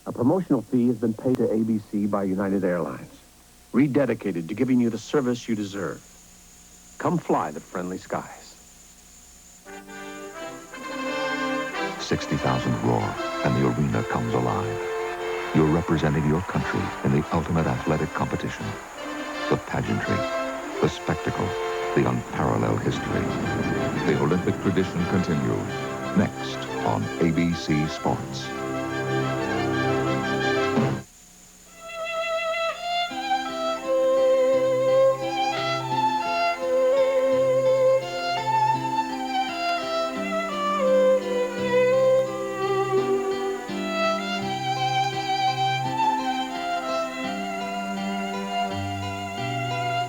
A promotional fee has been paid to ABC by United Airlines, rededicated to giving you the service you deserve. Come fly the friendly skies. 60,000 roar, and the arena comes alive. You're representing your country in the ultimate athletic competition. The pageantry, the spectacle, the unparalleled history. The Olympic tradition continues. Next on ABC Sports.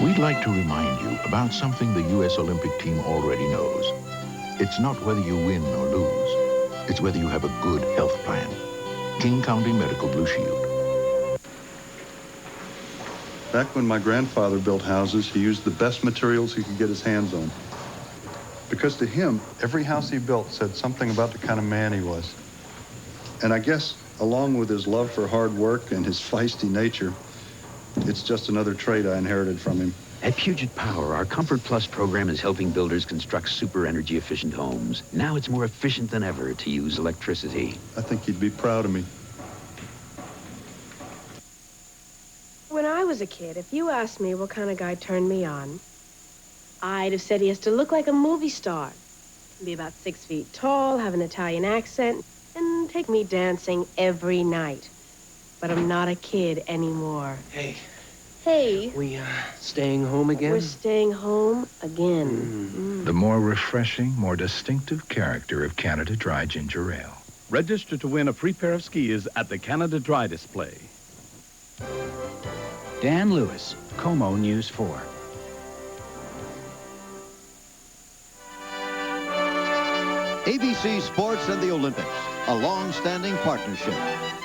We'd like to remind you about something the U.S. Olympic team already knows. It's not whether you win or lose. It's whether you have a good health plan. King County Medical Blue Shield. Back when my grandfather built houses, he used the best materials he could get his hands on. Because to him, every house he built said something about the kind of man he was. And I guess, along with his love for hard work and his feisty nature, it's just another trait I inherited from him. At Puget Power, our Comfort Plus program is helping builders construct super energy efficient homes. Now it's more efficient than ever to use electricity. I think he'd be proud of me. When I was a kid, if you asked me what kind of guy turned me on, I'd have said he has to look like a movie star. Be about 6 feet tall, have an Italian accent, and take me dancing every night. But I'm not a kid anymore. Hey. Hey. We, staying home again? We're staying home again. The more refreshing, more distinctive character of Canada Dry Ginger Ale. Register to win a free pair of skis at the Canada Dry display. Dan Lewis, Como News 4. ABC Sports and the Olympics, a long-standing partnership.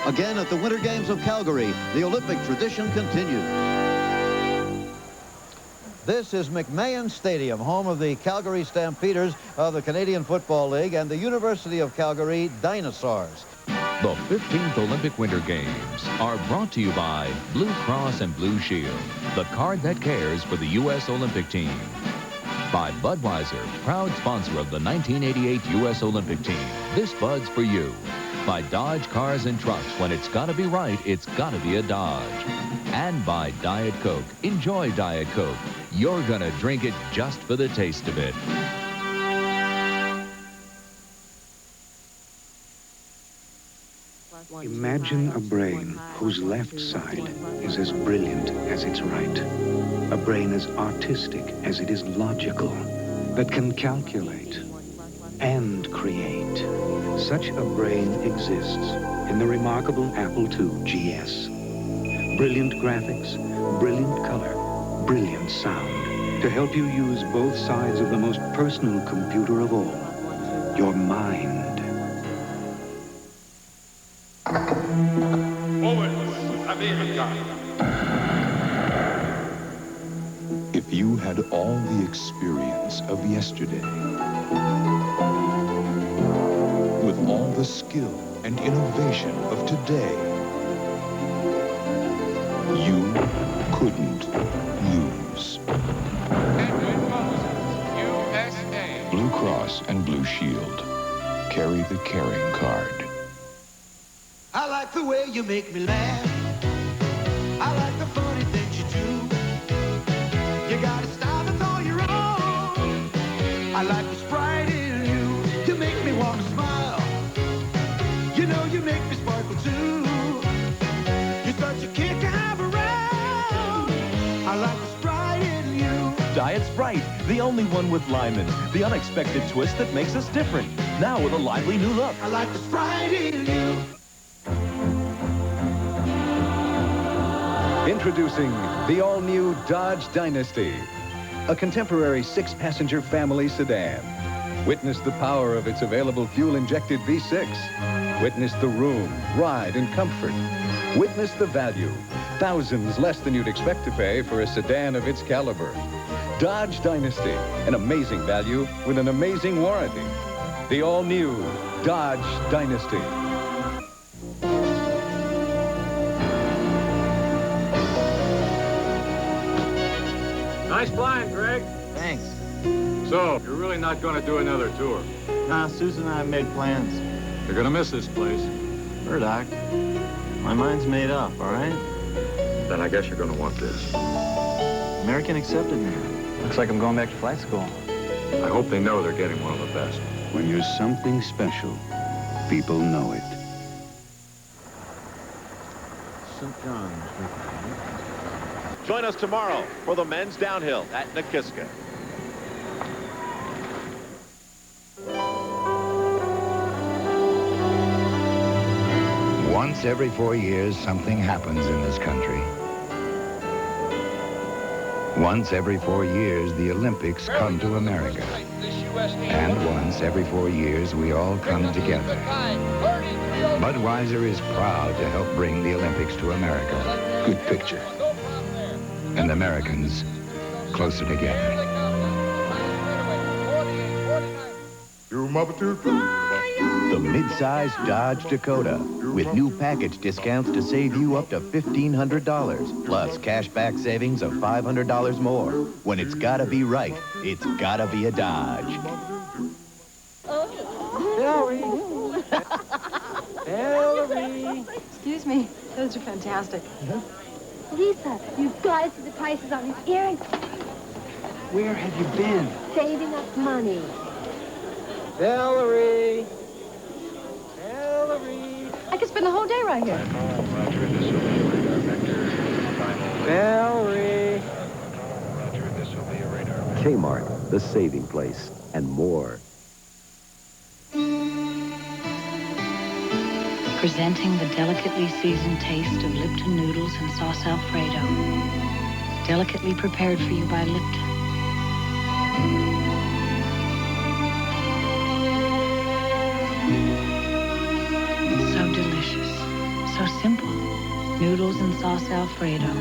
Again, at the Winter Games of Calgary, the Olympic tradition continues. This is McMahon Stadium, home of the Calgary Stampeders of the Canadian Football League and the University of Calgary Dinosaurs. The 15th Olympic Winter Games are brought to you by Blue Cross and Blue Shield, the card that cares for the U.S. Olympic team. By Budweiser, proud sponsor of the 1988 U.S. Olympic team. This Bud's for you. By Dodge Cars and Trucks. When it's gotta be right, it's gotta be a Dodge. And by Diet Coke. Enjoy Diet Coke. You're gonna drink it just for the taste of it. Imagine a brain whose left side is as brilliant as its right. A brain as artistic as it is logical, that can calculate and create. Such a brain exists in the remarkable Apple II GS. Brilliant graphics, brilliant color, brilliant sound to help you use both sides of the most personal computer of all, your mind. If you had all the experience of yesterday, with all the skill and innovation of today, you couldn't lose. USA. Blue Cross and Blue Shield. Carry the caring card. I like the way you make me laugh. I like the funny things you do. You got a style that's all your own. I like the sprite in you. You make me want to smile. You know you make me sparkle too. You're such a kick to have around. I like the sprite in you. Diet Sprite, the only one with limon. The unexpected twist that makes us different. Now with a lively new look. I like the sprite in you. Introducing the all-new Dodge Dynasty, a contemporary 6-passenger family sedan. Witness the power of its available fuel-injected V6. Witness the room, ride, and comfort. Witness the value, thousands less than you'd expect to pay for a sedan of its caliber. Dodge Dynasty, an amazing value with an amazing warranty. The all-new Dodge Dynasty. Nice flying, Greg. Thanks. So, you're really not going to do another tour? Nah, Susan and I have made plans. You're going to miss this place. Murdoch, my mind's made up, all right? Then I guess you're going to want this. American accepted me. Looks like I'm going back to flight school. I hope they know they're getting one of the best. When you're something special, people know it. St. John's. Join us tomorrow for the men's downhill at Nakiska. Once every 4 years, something happens in this country. Once every 4 years, the Olympics come to America. And once every 4 years, we all come together. Budweiser is proud to help bring the Olympics to America. Good picture. And Americans closer together. The mid-size Dodge Dakota with new package discounts to save you up to $1,500, plus cashback savings of $500 more. When it's gotta be right, it's gotta be a Dodge. Valerie! Valerie! Excuse me, those are fantastic. Lisa, you've got to see the prices on these earrings. Where have you been? Saving up money. Valerie! Valerie! I could spend the whole day right here. Valerie! Kmart, the saving place, and more. Presenting the delicately seasoned taste of Lipton noodles and sauce Alfredo. Delicately prepared for you by Lipton. So delicious, so simple. Noodles and sauce Alfredo,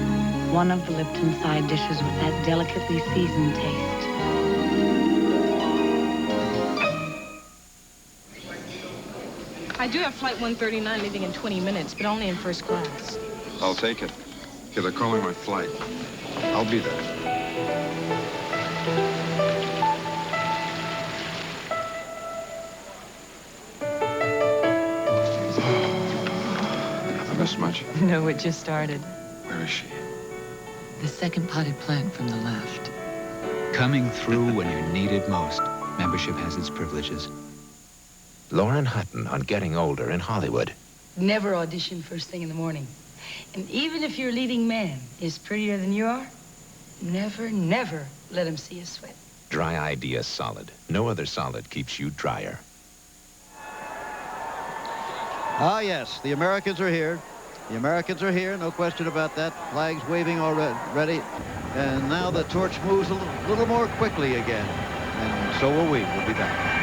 one of the Lipton side dishes with that delicately seasoned taste. I do have flight 139 leaving in 20 minutes, but only in first class. I'll take it. Yeah, they're calling my flight. I'll be there. I missed much. No, it just started. Where is she? The second potted plant from the left. Coming through when you're needed most. Membership has its privileges. Lauren Hutton on Getting Older in Hollywood. Never audition first thing in the morning. And even if your leading man is prettier than you are, never, never let him see you sweat. Dry Idea Solid. No other solid keeps you drier. Ah, yes, the Americans are here. The Americans are here, no question about that. Flags waving already. And now the torch moves a little more quickly again. And so will we. We'll be back.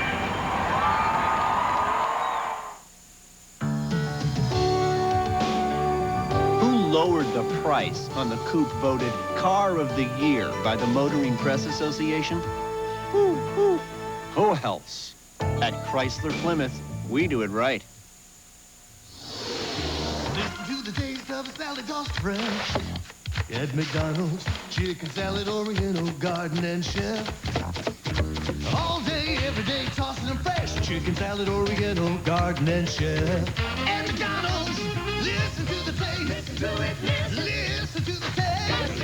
Lowered the price on the coupe voted Car of the Year by the Motoring Press Association? Who else? At Chrysler Plymouth, we do it right. Listen to the taste of a salad tossed fresh. At McDonald's, chicken salad, Oriental, garden, and chef. All day, every day, tossing them fresh. Chicken salad, Oriental, garden, and chef. At McDonald's, listen to the taste. Listen to it, listen. Listen to the taste.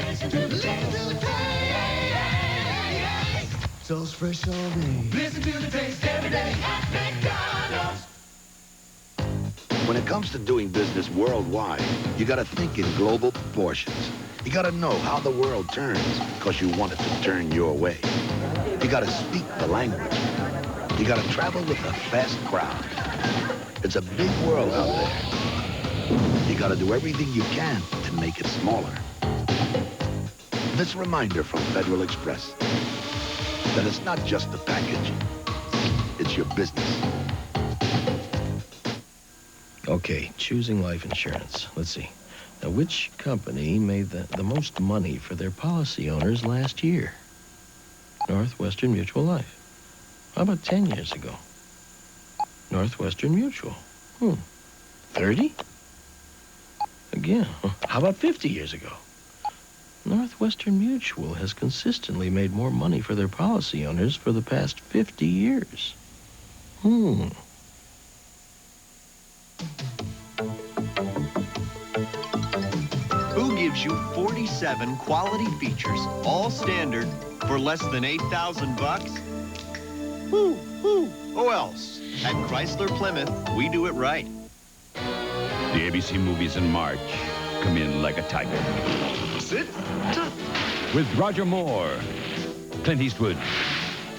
Listen to the taste. Toast fresh all day. Listen to the taste every day at McDonald's. When it comes to doing business worldwide, you gotta think in global proportions. You gotta know how the world turns, because you want it to turn your way. You gotta speak the language. You gotta travel with a fast crowd. It's a big world out there. You gotta do everything you can to make it smaller. This reminder from Federal Express that it's not just the package, it's your business. Okay, choosing life insurance. Let's see. Now, which company made the most money for their policy owners last year? Northwestern Mutual Life. How about 10 years ago? Northwestern Mutual. 30? Again, how about 50 years ago? Northwestern Mutual has consistently made more money for their policy owners for the past 50 years. Who gives you 47 quality features, all standard, for less than $8,000? Who else? At Chrysler Plymouth, we do it right. The ABC movies in March come in like a tiger. Sit tough. With Roger Moore, Clint Eastwood,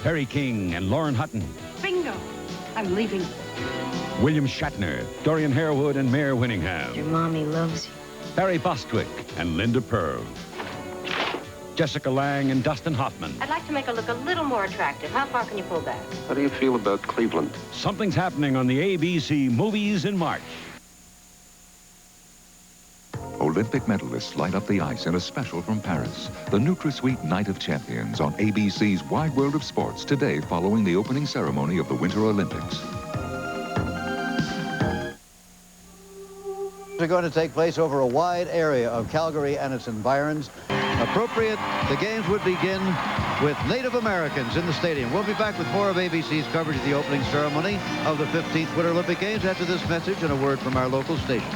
Perry King, and Lauren Hutton. Bingo. I'm leaving. William Shatner, Dorian Harewood, and Mayor Winningham. Your mommy loves you. Harry Bostwick and Linda Purve. Jessica Lange and Dustin Hoffman. I'd like to make her look a little more attractive. How far can you pull back? How do you feel about Cleveland? Something's happening on the ABC movies in March. Olympic medalists light up the ice in a special from Paris. The NutraSweet Night of Champions on ABC's Wide World of Sports today following the opening ceremony of the Winter Olympics. Are going to take place over a wide area of Calgary and its environs. Appropriate, the games would begin with Native Americans in the stadium. We'll be back with more of ABC's coverage of the opening ceremony of the 15th Winter Olympic Games after this message and a word from our local stations.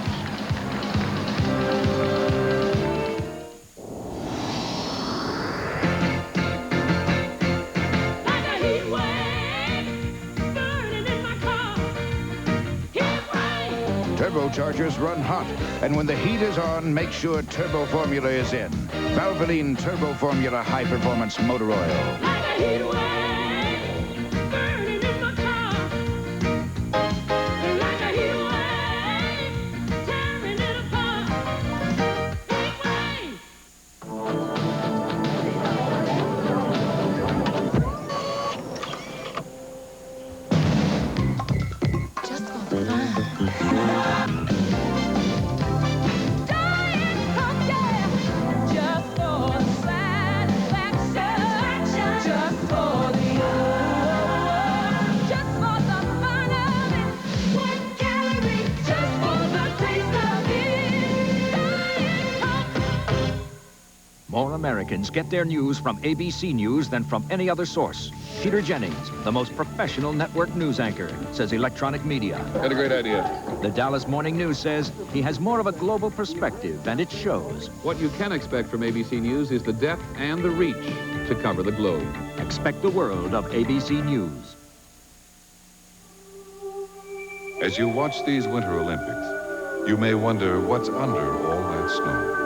Turbochargers run hot, and when the heat is on, make sure Turbo Formula is in. Valvoline Turbo Formula High Performance Motor Oil. Like a heat wave, burning in my car. Like a heat wave, tearing it apart. Heat wave. Just for fun. More Americans get their news from ABC News than from any other source. Peter Jennings, the most professional network news anchor, says electronic media. Got a great idea. The Dallas Morning News says he has more of a global perspective, and it shows. What you can expect from ABC News is the depth and the reach to cover the globe. Expect the world of ABC News. As you watch these Winter Olympics, you may wonder what's under all that snow.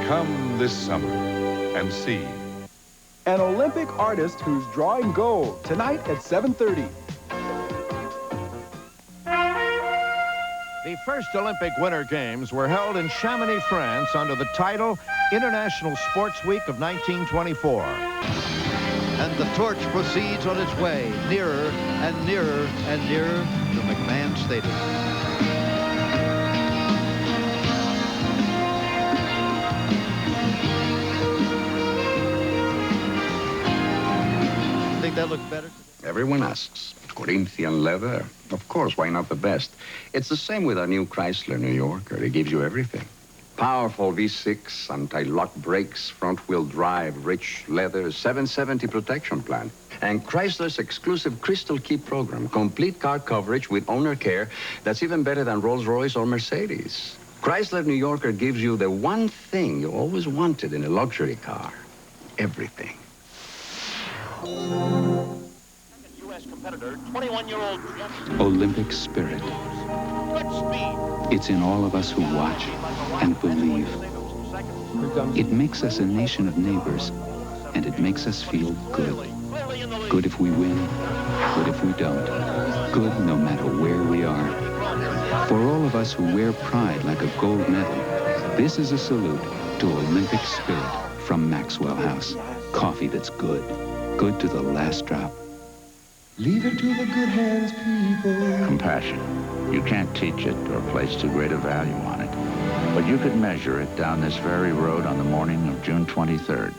Come this summer and see. An Olympic artist who's drawing gold tonight at 7:30. The first Olympic Winter Games were held in Chamonix, France under the title International Sports Week of 1924. And the torch proceeds on its way, nearer and nearer and nearer to McMahon Stadium. Think that looks better? Everyone asks. Corinthian leather. Of course, why not the best? It's the same with our new Chrysler New Yorker. It gives you everything. Powerful V6, anti-lock brakes, front-wheel drive, rich leather, 770 protection plan. And Chrysler's exclusive Crystal Key program. Complete car coverage with owner care that's even better than Rolls-Royce or Mercedes. Chrysler New Yorker gives you the one thing you always wanted in a luxury car. Everything. U.S. competitor, 21-year-old Olympic spirit. It's in all of us who watch and believe. It makes us a nation of neighbors, and it makes us feel good. Good if we win, good if we don't. Good no matter where we are. For all of us who wear pride like a gold medal, this is a salute to Olympic spirit from Maxwell House. Coffee that's good. Good to the last drop. Leave it to the good hands, people. Compassion. You can't teach it or place too great a value on it. But you could measure it down this very road on the morning of June 23rd.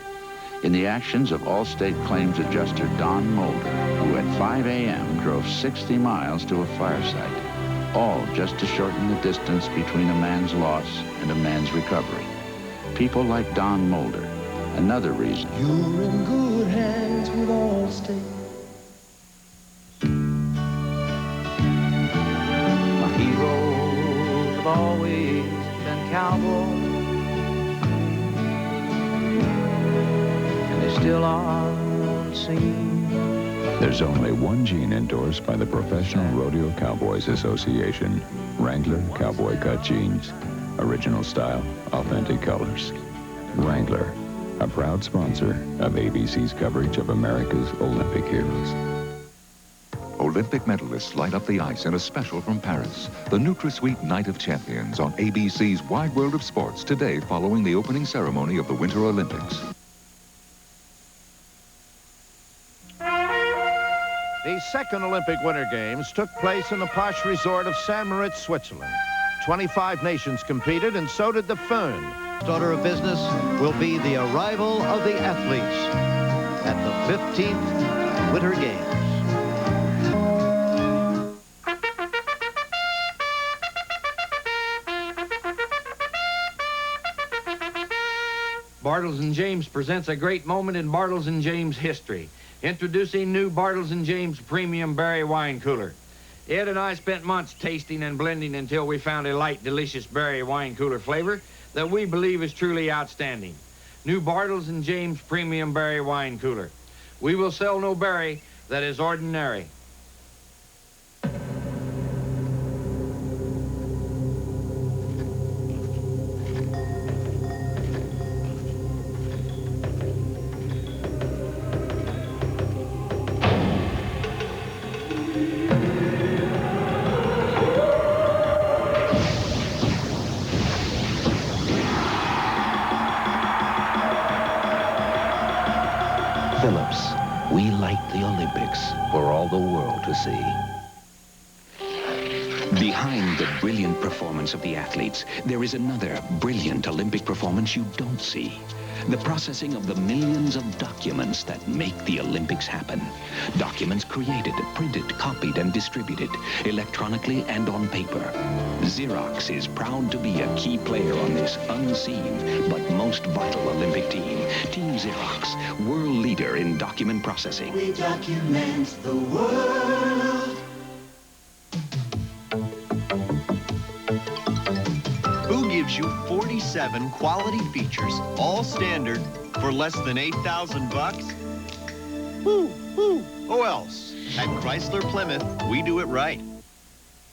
In the actions of Allstate Claims Adjuster Don Mulder, who at 5 a.m. drove 60 miles to a fire site. All just to shorten the distance between a man's loss and a man's recovery. People like Don Mulder. Another reason. You're in good hands with Allstate. My heroes have always been cowboys, and they still are unseen. There's only one gene endorsed by the Professional Rodeo Cowboys Association. Wrangler Cowboy Cut Jeans. Original style, authentic colors. Wrangler, a proud sponsor of ABC's coverage of America's Olympic heroes. Olympic medalists light up the ice in a special from Paris. The NutraSweet Night of Champions on ABC's Wide World of Sports today following the opening ceremony of the Winter Olympics. The second Olympic Winter Games took place in the posh resort of St. Moritz, Switzerland. 25 nations competed, and so did the Föhn. Order of business will be the arrival of the athletes at the 15th Winter Games. Bartles & James presents a great moment in Bartles & James history. Introducing new Bartles & James Premium Berry Wine Cooler. Ed and I spent months tasting and blending until we found a light, delicious berry wine cooler flavor that we believe is truly outstanding. New Bartles & James Premium Berry Wine Cooler. We will sell no berry that is ordinary. Phillips, we light the Olympics for all the world to see. Behind the brilliant performance of the athletes, there is another brilliant Olympic performance you don't see. The processing of the millions of documents that make the Olympics happen. Documents created, printed, copied, and distributed, electronically and on paper. Xerox is proud to be a key player on this unseen but most vital Olympic team. Team Xerox, world leader in document processing. We document the world. Who gives you 47 quality features, all standard, for less than 8,000 bucks? Who else? At Chrysler Plymouth, we do it right.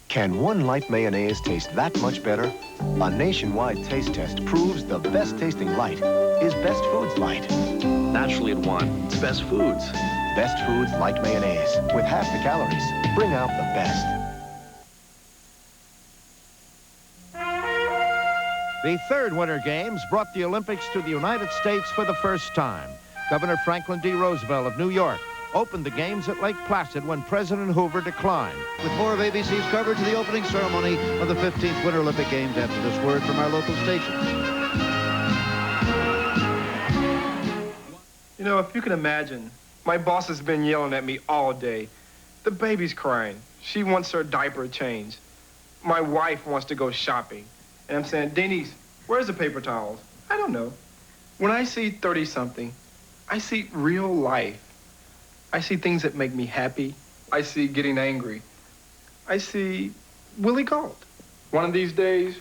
Can one light mayonnaise taste that much better? A nationwide taste test proves the best tasting light is Best Foods Light. Naturally at one, it's Best Foods. Best Foods Light Mayonnaise with half the calories. Bring out the best. The third Winter Games brought the Olympics to the United States for the first time. Governor Franklin D. Roosevelt of New York opened the games at Lake Placid when President Hoover declined. With more of ABC's coverage of the opening ceremony of the 15th Winter Olympic Games after this word from our local stations. You know, if you can imagine, my boss has been yelling at me all day. The baby's crying. She wants her diaper changed. My wife wants to go shopping. And I'm saying, Denise, where's the paper towels? I don't know. When I see 30-something, I see real life. I see things that make me happy. I see getting angry. I see Willie Gault. One of these days,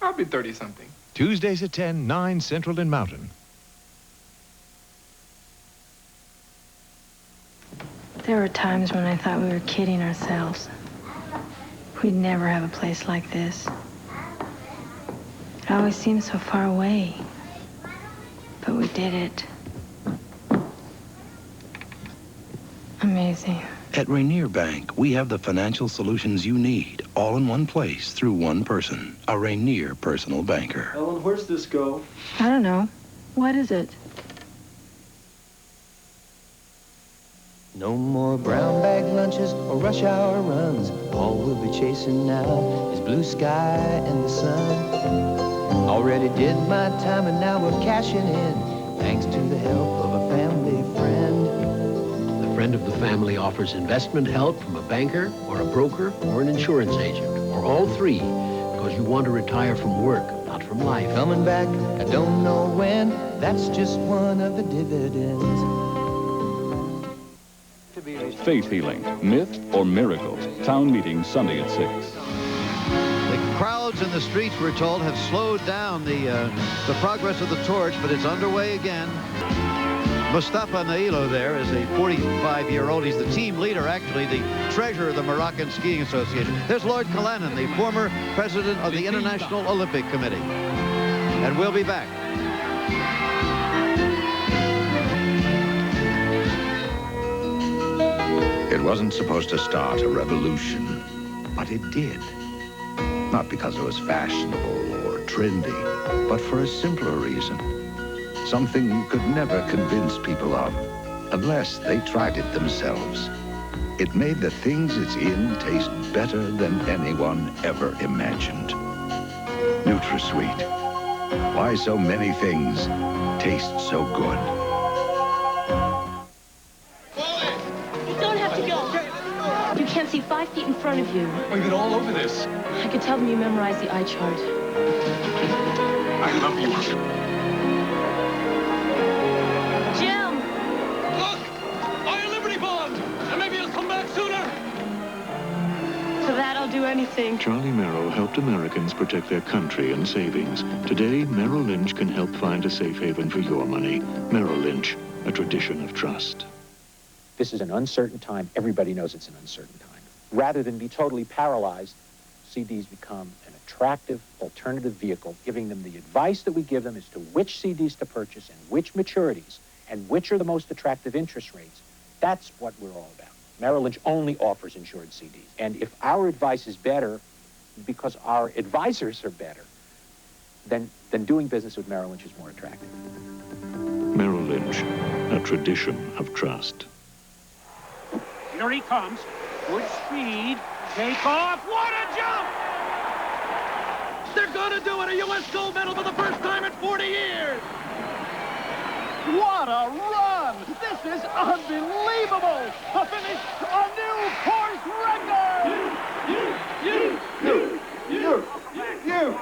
I'll be 30-something. Tuesdays at 10, 9 Central and Mountain. There were times when I thought we were kidding ourselves. We'd never have a place like this. It always seemed so far away. But we did it. Amazing. At Rainier Bank, we have the financial solutions you need, all in one place through one person, a Rainier personal banker. Ellen, where's this go? I don't know. What is it? No more brown bag lunches or rush hour runs. All we'll be chasing now is blue sky and the sun. Already did my time and now we're cashing in, thanks to the help of a family friend. The friend of the family offers investment help from a banker or a broker or an insurance agent, or all three, because you want to retire from work, not from life. Coming back, I don't know when, that's just one of the dividends. Faith healing, myth or miracle. Town meeting Sunday at 6. The crowds in the streets, we're told, have slowed down the progress of the torch, but it's underway again. Mustafa Nailo there is a 45-year-old. He's the team leader, actually, the treasurer of the Moroccan Skiing Association. There's Lord Callanan, the former president of the International Olympic Committee. And we'll be back. It wasn't supposed to start a revolution, but it did. Not because it was fashionable or trendy, but for a simpler reason. Something you could never convince people of, unless they tried it themselves. It made the things it's in taste better than anyone ever imagined. NutraSweet. Why so many things taste so good. You don't have to go. You can't see 5 feet in front of you. We've been all over this. I could tell them you memorized the eye chart. I love you. Jim! Look! Iron Liberty Bond! And maybe he'll come back sooner! For that, I'll do anything. Charlie Merrill helped Americans protect their country and savings. Today, Merrill Lynch can help find a safe haven for your money. Merrill Lynch, a tradition of trust. This is an uncertain time. Everybody knows it's an uncertain time. Rather than be totally paralyzed, CDs become an attractive alternative vehicle, giving them the advice that we give them as to which CDs to purchase and which maturities and which are the most attractive interest rates. That's what we're all about. Merrill Lynch only offers insured CDs. And if our advice is better because our advisors are better, then doing business with Merrill Lynch is more attractive. Merrill Lynch, a tradition of trust. Here he comes. Good speed. Take off. What a jump! They're gonna do it! A U.S. gold medal for the first time in 40 years! What a run! This is unbelievable! A finish, a new course record! You!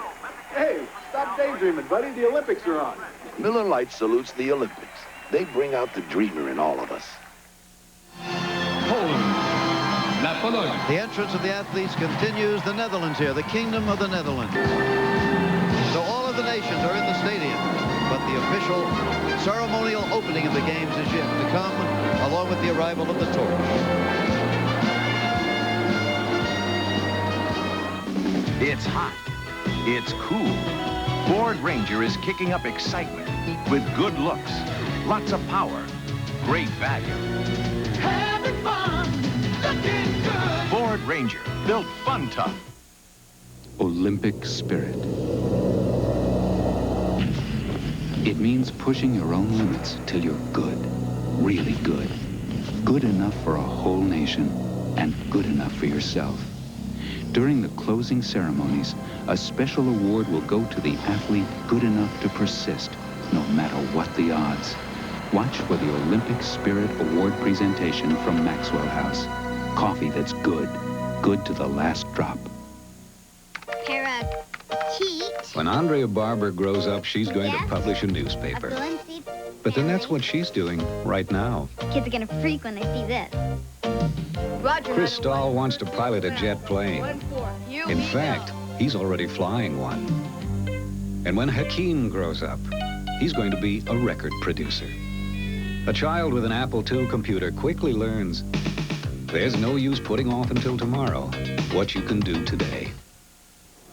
Hey, stop daydreaming, buddy. The Olympics are on. Miller Lite salutes the Olympics. They bring out the dreamer in all of us. The entrance of the athletes continues. The Netherlands here, the Kingdom of the Netherlands. So all of the nations are in the stadium, but the official ceremonial opening of the games is yet to come, along with the arrival of the torch. It's hot. It's cool. Ford Ranger is kicking up excitement with good looks, lots of power, great value. Having fun, looking good. Ford Ranger, built fun tough. Olympic spirit. It means pushing your own limits till you're good, really good. Good enough for a whole nation and good enough for yourself. During the closing ceremonies, a special award will go to the athlete good enough to persist, no matter what the odds. Watch for the Olympic Spirit Award presentation from Maxwell House. Coffee that's good, good to the last drop. When Andrea Barber grows up, she's going to publish a newspaper. But then that's what she's doing right now. Kids are gonna freak when they see this. Roger. Chris Stahl wants to pilot a jet plane. In fact, he's already flying one. And when Hakeem grows up, he's going to be a record producer. A child with an Apple II computer quickly learns There's no use putting off until tomorrow what you can do today.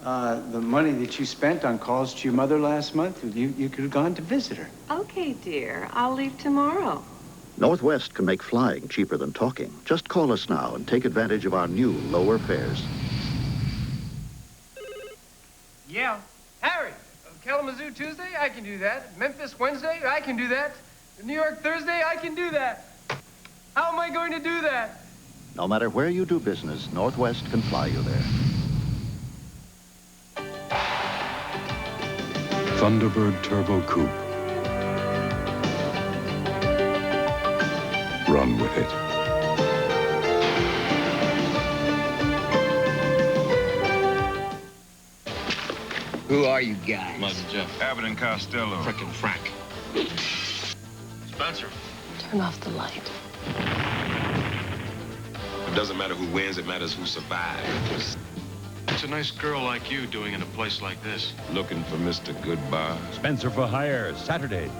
The money that you spent on calls to your mother last month, you could have gone to visit her. Okay, dear. I'll leave tomorrow. Northwest can make flying cheaper than talking. Just call us now and take advantage of our new lower fares. Yeah. Harry, Kalamazoo Tuesday, I can do that. Memphis Wednesday, I can do that. New York Thursday, I can do that. How am I going to do that? No matter where you do business, Northwest can fly you there. Thunderbird Turbo Coupe. Run with it. Who are you guys? Mother Jeff. Abbott and Costello. Frickin' Frank. Spencer. Turn off the light. It doesn't matter who wins, it matters who survives. What's a nice girl like you doing in a place like this? Looking for Mr. Goodbar. Spencer for Hire, Saturdays.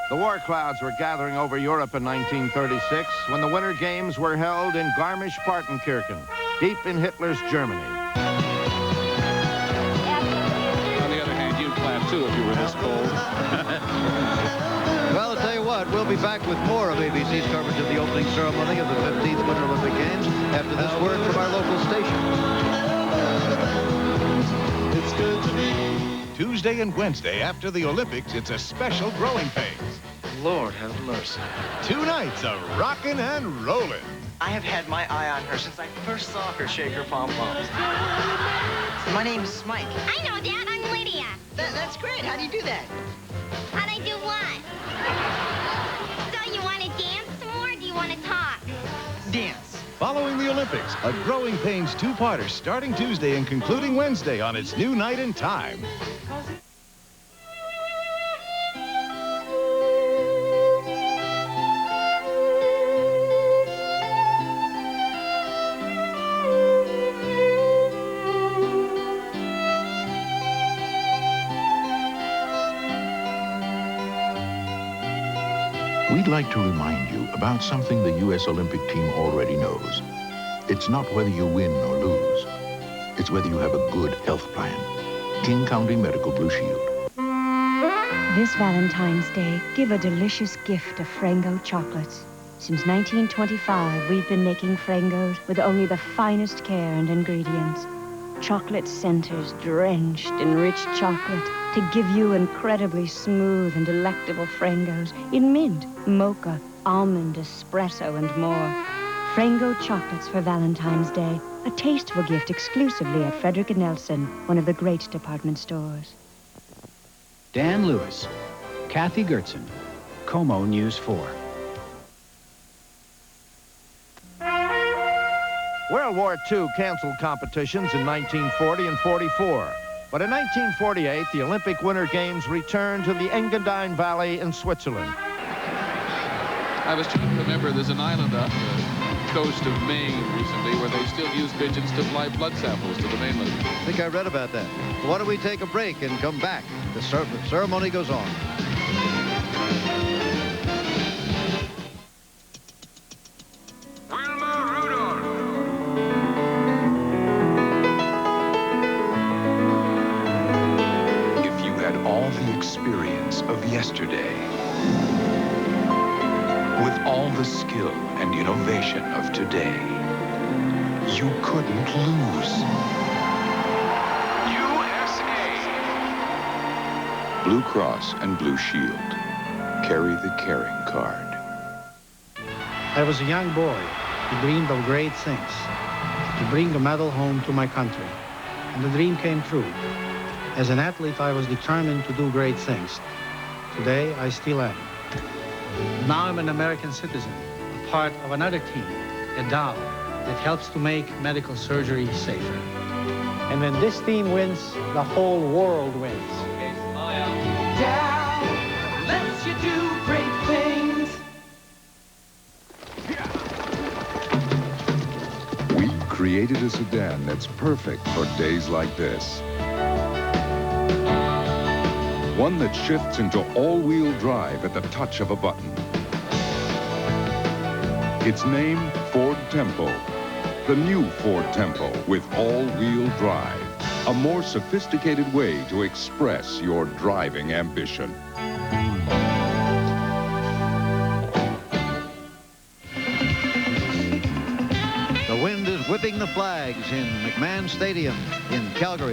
The war clouds were gathering over Europe in 1936 when the Winter Games were held in Garmisch-Partenkirchen, deep in Hitler's Germany. On the other hand, you'd clap too if you were this cold. Well, I'll tell you what, we'll be back with more of ABC's coverage of the opening ceremony of the 15th Winter Olympic Games after this word from our local station. It's good to me. Tuesday and Wednesday after the Olympics, it's a special Growing Pains. Lord have mercy. 2 nights of rockin' and rollin'. I have had my eye on her since I first saw her shake her pom-poms. My name's Smike. I know that. I'm Lydia. That's great. How do you do that? How'd I do what? So you want to dance some more, or do you want to talk? Dance. Following the Olympics, a Growing Pains 2-parter starting Tuesday and concluding Wednesday on its new night and time. We'd like to remind you about something the U.S. Olympic team already knows. It's not whether you win or lose. It's whether you have a good health plan. King County Medical Blue Shield. This Valentine's Day, give a delicious gift of Frango chocolates. Since 1925, we've been making Frangos with only the finest care and ingredients. Chocolate centers drenched in rich chocolate to give you incredibly smooth and delectable Frangos in mint, mocha, almond, espresso, and more. Frango chocolates for Valentine's Day, a tasteful gift exclusively at Frederick & Nelson, one of the great department stores. Dan Lewis, Kathy Gertzen, Como News 4. World War II canceled competitions in 1940 and 44. But in 1948, the Olympic Winter Games returned to the Engadine Valley in Switzerland. I was trying to remember, there's an island off the coast of Maine recently where they still use pigeons to fly blood samples to the mainland. I think I read about that. Why don't we take a break and come back? The ceremony goes on. Experience of yesterday, with all the skill and innovation of today, you couldn't lose. USA! Blue Cross and Blue Shield. Carry the caring card. I was a young boy who dreamed of great things, to bring a medal home to my country, and the dream came true. As an athlete, I was determined to do great things. Today, I still am. Now I'm an American citizen, a part of another team, a doll that helps to make medical surgery safer. And when this team wins, the whole world wins. Okay, smile. Down lets you do great things. We created a sedan that's perfect for days like this. One that shifts into all-wheel drive at the touch of a button. Its name, Ford Tempo. The new Ford Tempo with all-wheel drive. A more sophisticated way to express your driving ambition. The wind is whipping the flags in McMahon Stadium in Calgary.